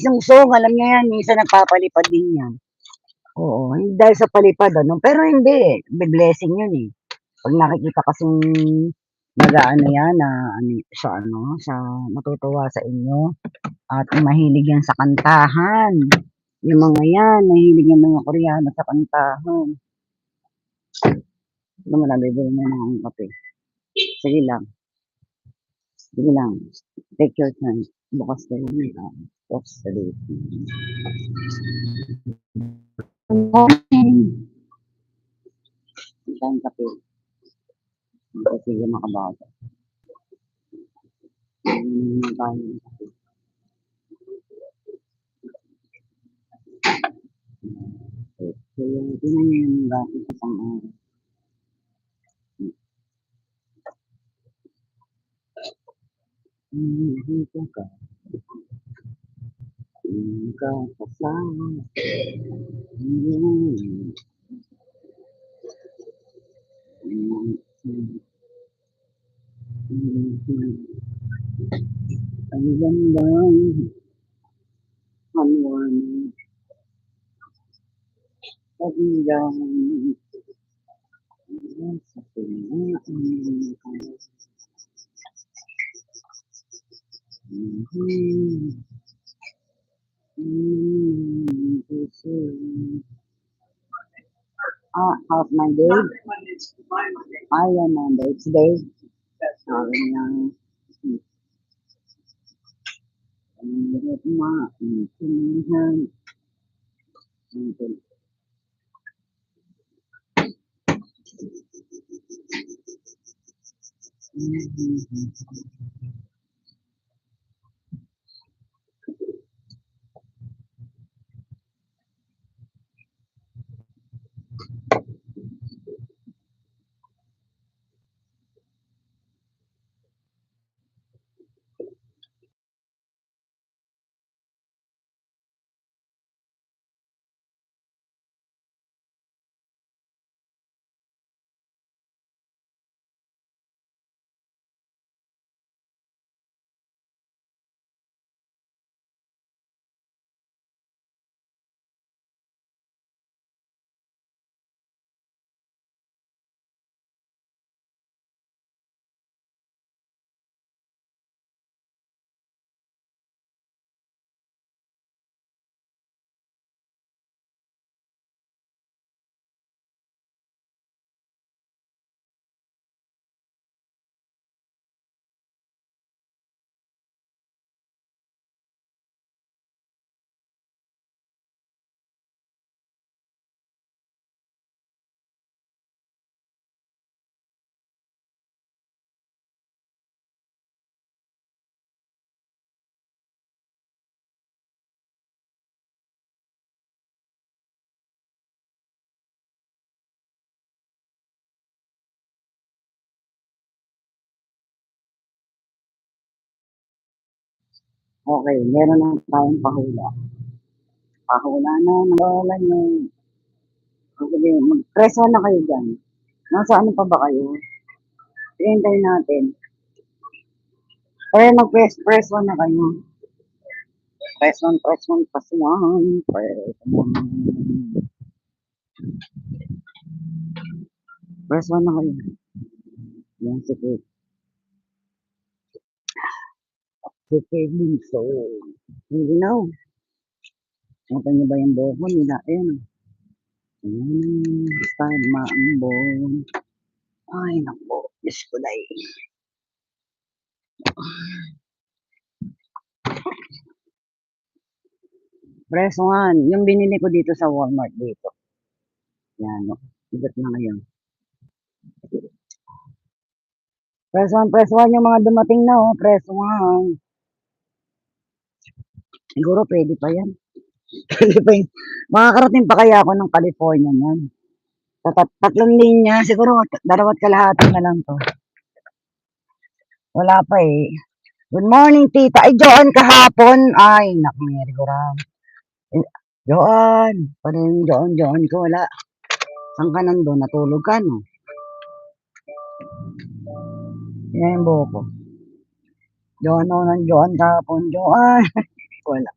Yung song alam niyo yan minsan nagpapalipad din yan. Oo, hindi dahil sa palipad ano, pero hindi, be-blessing yun, eh. 'Pag nakikita kasing nag-aano yan na ano sa natutuwa sa inyo at mahilig yan sa kantahan. Yung mga yan, mahilig yang mga Koreano sa kantahan. Alam mo na, bibili na lang akong kape. Sige lang, sige lang. Take your time. Bukas kayo bukas ka dito. Ang kape. Sige makabasa. So, tingnan niyo yung graphic sa isang araw. Dito ka. Ka kasama. Ang gandang haluan. Pagindang sa how's my day? I am Monday. Today, sabi niya, okay, meron na tayong pahula. Pahula na, nawalan yung, sige, mag-press on na kayo dyan. Nasa ano pa ba kayo? Hintay natin. Kaya mag-press on na kayo. Press on, press on. Press on. Press on na kayo. Yan, sige. Sige, so, hindi na. Nakita niyo ba yung buhok nila? Ayan. Style maambon. Ay, naku. Diyos ko day. Press on. Yung binili ko dito sa Walmart dito. Yan, no. Igat na ngayon. Press one yung mga dumating na, oh. Press one. Siguro pwede pa yan. Pwede pa yan. Makakarating pa kaya ako ng California yan. Tatlong linya. Siguro dalawat kalahati na lang to. Wala pa eh. Good morning, tita. Ay, Joan kahapon. Ay, naku, Mary Goram. Joan. Paano yung Joan ko? Wala. Saan ka nandun? Natulog ka, no? Yan yung buhok ko. Joan kahapon. Joan. Wala.